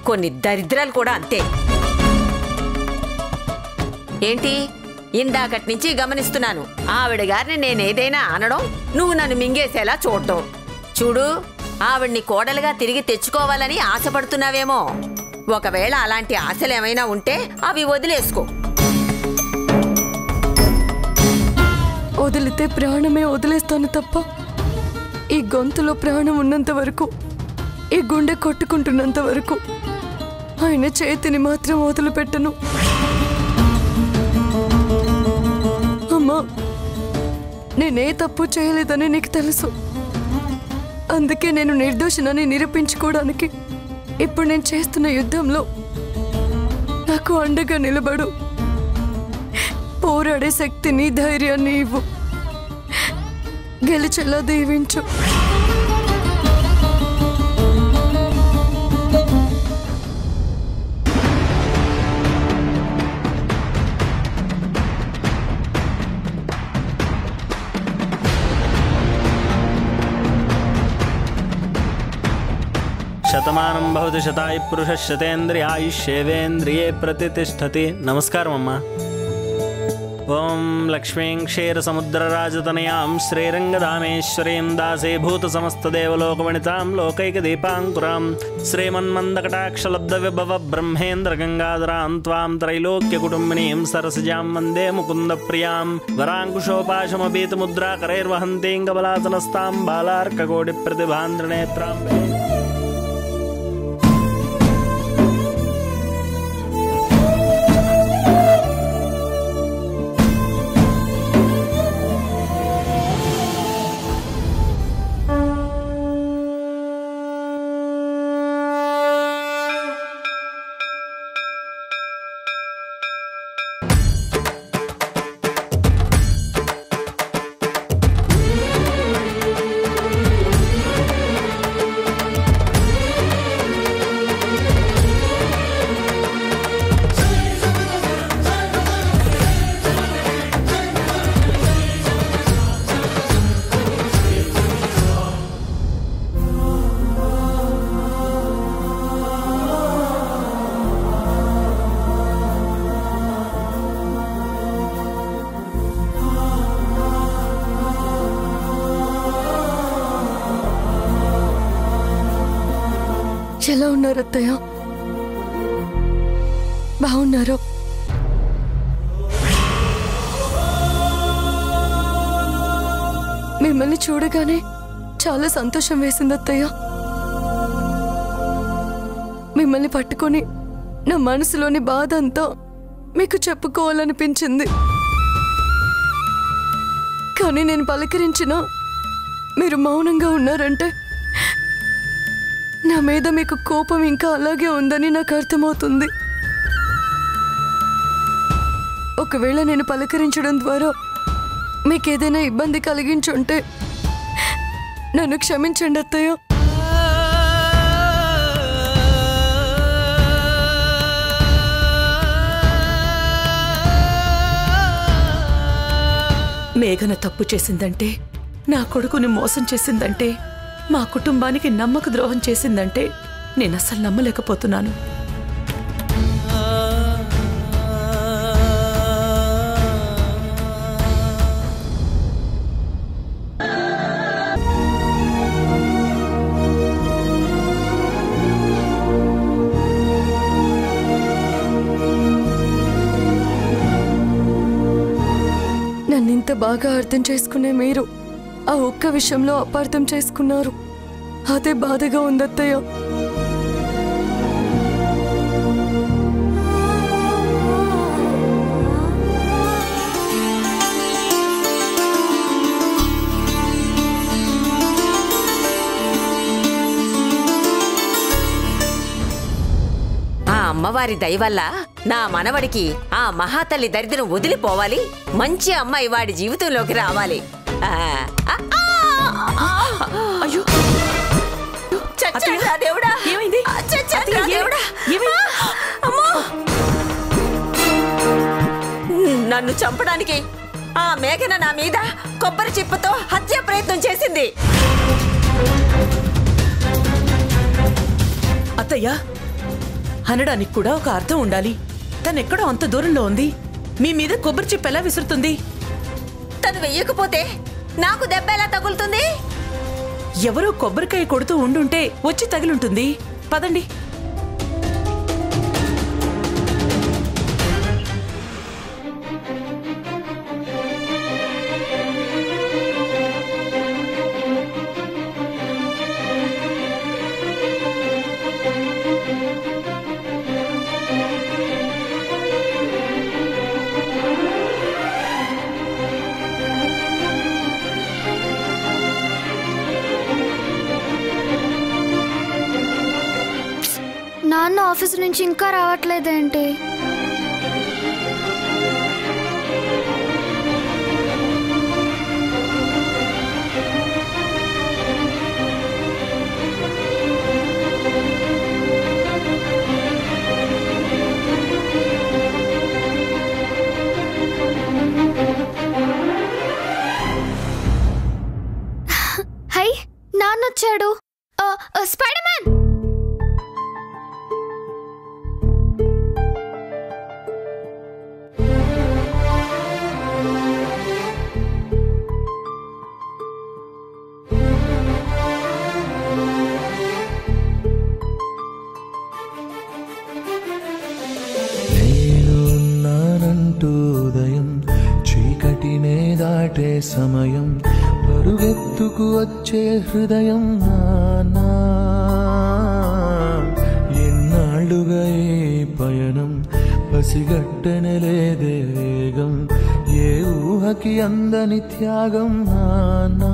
కొన్ని దరిద్రాలు కూడా అంతే. ఏంటి, ఇందాకటి నుంచి గమనిస్తున్నాను. ఆవిడ గారిని నేనేదైనా అనడం, నువ్వు నన్ను మింగేసేలా చూడటం. చూడు, ఆవిడ్ని కోడలుగా తిరిగి తెచ్చుకోవాలని ఆశపడుతున్నావేమో. ఒకవేళ అలాంటి ఆశలేమైనా ఉంటే అవి వదిలేసుకో. వదిలితే ప్రాణమే వదిలేస్తాను తప్ప, ఈ గొంతులో ప్రాణం ఉన్నంత వరకు, ఈ గుండె కొట్టుకుంటున్నంత వరకు ఆయన చేతిని మాత్రం వదిలిపెట్టను. అమ్మా, నేనే తప్పు చేయలేదని నీకు తెలుసు. అందుకే నేను నిర్దోషినని నిరూపించుకోవడానికి ఇప్పుడు నేను చేస్తున్న యుద్ధంలో నాకు అండగా నిలబడు. పోరాడే శక్తిని, ధైర్యాన్ని ఇవ్వు. గెలిచేలా దీవించు. శతమానం భవతి శతాయు పురుష శతేంద్రియ ఆయుష్యేవేంద్రియే ప్రతిష్టతి. నమస్కారం అమ్మా. ఓం లక్ష్మీం క్షీరసముద్రరాజతనయాం శ్రీరంగధామేశ్వరీం దాసే భూతసమస్తదేవలోకవనితాం లోకైకదీపాంకురాం శ్రీమన్మందకటాక్షలబ్ధవిభవ బ్రహ్మేంద్రగంగాధరాం త్వాం త్రైలోక్యకుటుంబినీం సరసజాం వందే ముకుందప్రియాం వరాంకుశోపాశమపీతముద్రాకరైర్వహంతీంగబలాసనస్తాం బాలార్కకోటిప్రతిభాంధ్రనేత్రాం ఎలా ఉన్నారు అత్తయ్య? బాగున్నారు? మిమ్మల్ని చూడగానే చాలా సంతోషం వేసింది అత్తయ్య. మిమ్మల్ని పట్టుకొని నా మనసులోని బాధ అంతా మీకు చెప్పుకోవాలనిపించింది. కానీ నేను పలకరించినా మీరు మౌనంగా ఉన్నారంటే నా మీద మీకు కోపం ఇంకా అలాగే ఉందని నాకు అర్థమవుతుంది. ఒకవేళ నేను పలకరించడం ద్వారా మీకేదైనా ఇబ్బంది కలిగించుంటే నన్ను క్షమించండి అత్తయ్య. మేఘన తప్పు చేసిందంటే, నా కొడుకుని మోసం చేసిందంటే, మా కుటుంబానికి నమ్మక ద్రోహం చేసిందంటే నేను అస్సలు నమ్మలేకపోతున్నాను. నన్నింత బాగా అర్థం చేసుకునే మీరు ఆ ఒక్క విషయంలో అపార్థం చేసుకున్నారు. అదే బాధగా ఉందత్తయ్య. ఆ అమ్మవారి దయ వల్ల నా మనవడికి ఆ మహాతల్లి దరిద్రం వదిలిపోవాలి, మంచి అమ్మాయి వాడి జీవితంలోకి రావాలి. అయ్యో దేవుడా, ఏమైంది? నన్ను చంపడానికి ఆ మేఘన నా మీద కొబ్బరి చిప్పతో హత్య ప్రయత్నం చేసింది. అత్తయ్య, అనడానికి కూడా ఒక అర్థం ఉండాలి. తనెక్కడో అంత దూరంలో ఉంది, మీ మీద కొబ్బరి చిప్ప ఎలా విసురుతుంది? తను వెయ్యకపోతే నాకు దెబ్బ ఎలా తగులుతుంది? ఎవరో కొబ్బరికాయ కొడుతూ ఉండుంటే వచ్చి తగిలుంటుంది. పదండి. నాన్న ఆఫీస్ నుంచి ఇంకా రావట్లేదేంటి? హై, నాన్న వచ్చాడు. Spider man! దాటే సమయం పరుగెత్తుకు వచ్చే హృదయం నానా ఎన్నాళ్ళుగా ఈ పయనం పసిగట్టనలేదే వేగం ఏ ఊహకి అందని త్యాగం నానా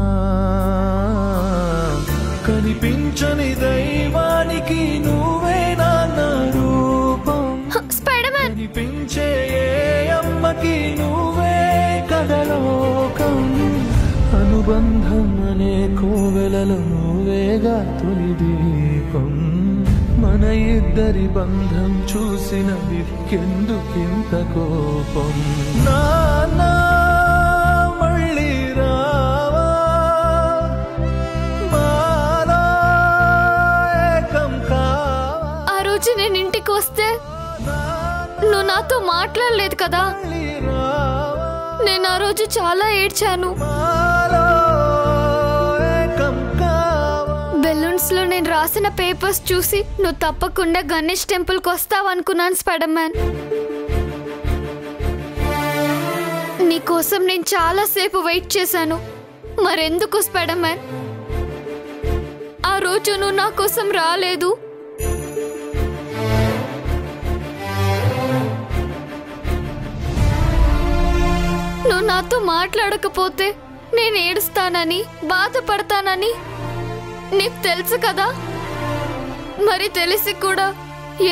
కనిపించని దైవానికి నువ్వే నాన్న రూపం కనిపించే ఏ అమ్మకి నువ్వే కదలోకం అనుబంధం అనే కోవెలలో నువ్వేగా తొలి దీపం మన ఇద్దరి బంధం చూసిన వికెందుకింత కోపం నానా మళ్ళీ రావా మాలా ఏకం కావా. ఆ రోజు నేను ఇంటికి వస్తే నువ్వు నాతో మాట్లాడలేదు కదా. నేను ఆ రోజు చాలా ఏడ్చాను. బెలూన్స్ లో నేను రాసిన పేపర్స్ చూసి నువ్వు తప్పకుండా గణేష్ టెంపుల్ కి వస్తావనుకున్నాను స్పైడర్ మ్యాన్. నీకోసం నేను చాలా సేపు వెయిట్ చేశాను. మరెందుకు స్పైడర్ మ్యాన్ ఆ రోజు నువ్వు నా కోసం రాలేదు? నువ్వు నాతో మాట్లాడకపోతే నేను ఏడుస్తానని బాధపడతానని నీకు తెలుసు కదా. మరి తెలిసి కూడా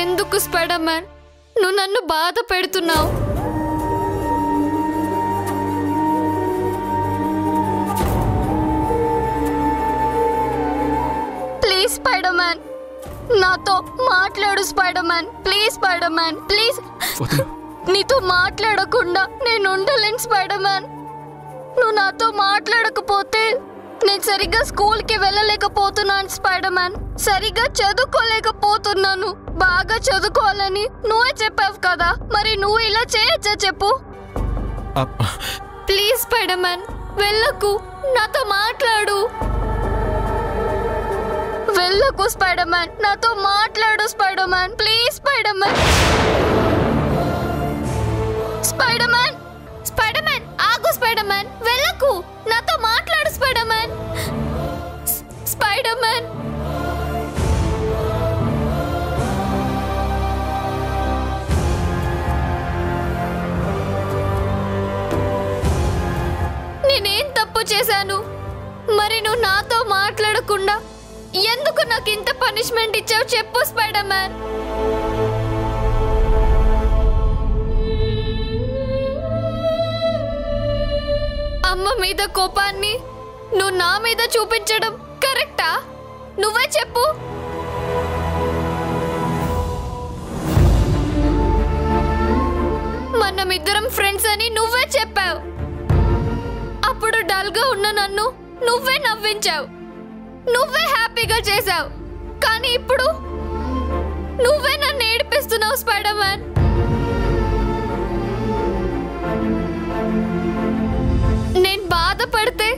ఎందుకు స్పైడర్ మ్యాన్ నువ్వు నన్ను బాధ పెడుతున్నావు? ప్లీజ్ స్పైడర్ మ్యాన్ నాతో మాట్లాడు spider man. Please spider man please. నీతో మాట్లాడకుండా నేను ఉండలేను స్పైడర్ మ్యాన్. నువ్వు నాతో మాట్లాడకపోతే నేను సరిగ్గా స్కూల్కి వెళ్ళలేకపోతున్నాను స్పైడర్ మ్యాన్. సరిగ్గా చదువుకోలేకపోతున్నాను. బాగా చదువుకోవాలని నువ్వే చెప్పావు కదా. మరి నువ్వు ఇలా చేయొచ్చా చెప్పు? ప్లీజ్ స్పైడర్ మ్యాన్ వెళ్ళకు, నాతో మాట్లాడు. వెళ్ళకు స్పైడర్ మ్యాన్, నాతో మాట్లాడు spider man. Please spider man. Spider man spider man ఆగు స్పైడర్ మ్యాన్. వెళ్ళకు, నాతో మాట్లాడు స్పైడర్ మ్యాన్. స్పైడర్ మ్యాన్ నేనేం తప్పు చేశాను? మరి నువ్వు నాతో మాట్లాడకుండా ఎందుకు నాకు ఇంత పనిష్మెంట్ ఇచ్చావు చెప్పు స్పైడర్ మ్యాన్. అమ్మ మీద కోపాన్ని నువ్వు నా మీద చూపించడం కరెక్టా? నువ్వే చెప్పు. మనమిద్దరం ఫ్రెండ్స్ అని నువ్వే చెప్పావు. అప్పుడు డల్ గా ఉన్న నన్ను నువ్వే నవ్వించావు, నువ్వే హ్యాపీగా చేసావు. కానీ ఇప్పుడు నువ్వే నన్ను ఏడిపిస్తున్నావు స్పైడర్ మ్యాన్. నేను బాధపడితే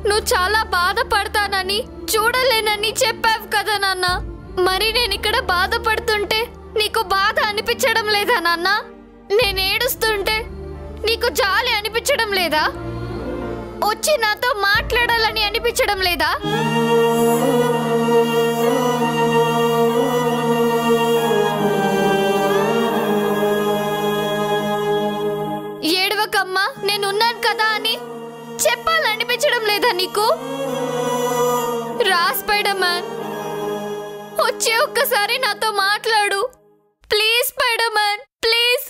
నువ్వు చాలా బాధపడతానని చూడలేనని చెప్పావు కదా నాన్న. మరి నేను ఇక్కడ బాధపడుతుంటే నీకు బాధ అనిపించడం లేదా నాన్న? నేను ఏడుస్తుంటే నీకు జాలి అనిపించడం లేదా? వచ్చి నాతో మాట్లాడాలని అనిపించడం లేదా? ఏడవకమ్మా నేనున్నాను కదా అని చెప్పాలనిపించడం లేదా నీకు? రా స్పైడర్ మ్యాన్, వచ్చి ఒక్కసారి నాతో మాట్లాడు ప్లీజ్ స్పైడర్ మ్యాన్ ప్లీజ్.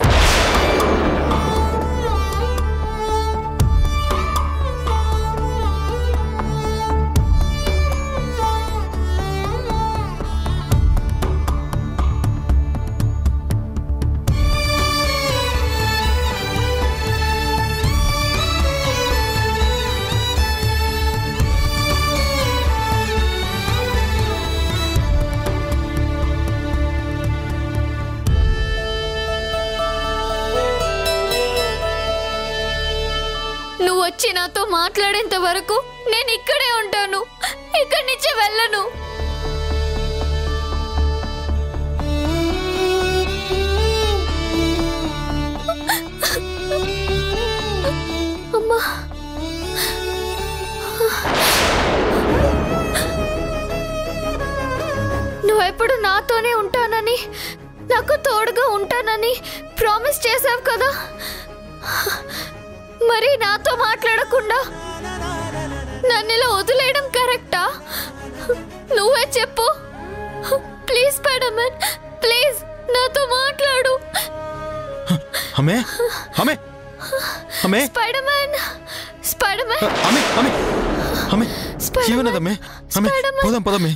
నువ్వు వచ్చి నాతో మాట్లాడేంత వరకు నేను ఇక్కడే ఉంటాను, ఇక్కడి నుంచి వెళ్ళను. అమ్మా నాకు తోడుగా ఉంటానని ప్రామిస్ చేసావు కదా, మరి నాతో మాట్లాడకుండా నన్ను ఇలా వదిలేయడం కరెక్టా? నువ్వే చెప్పు ప్లీజ్ స్పైడర్మ్యాన్, ప్లీజ్ నాతో మాట్లాడు. హమే హమే హమే స్పైడర్మ్యాన్, స్పైడర్మ్యాన్, హమే హమే హమే ఏమన్నదమ్మే? హమే పోదాం పదమ్మే.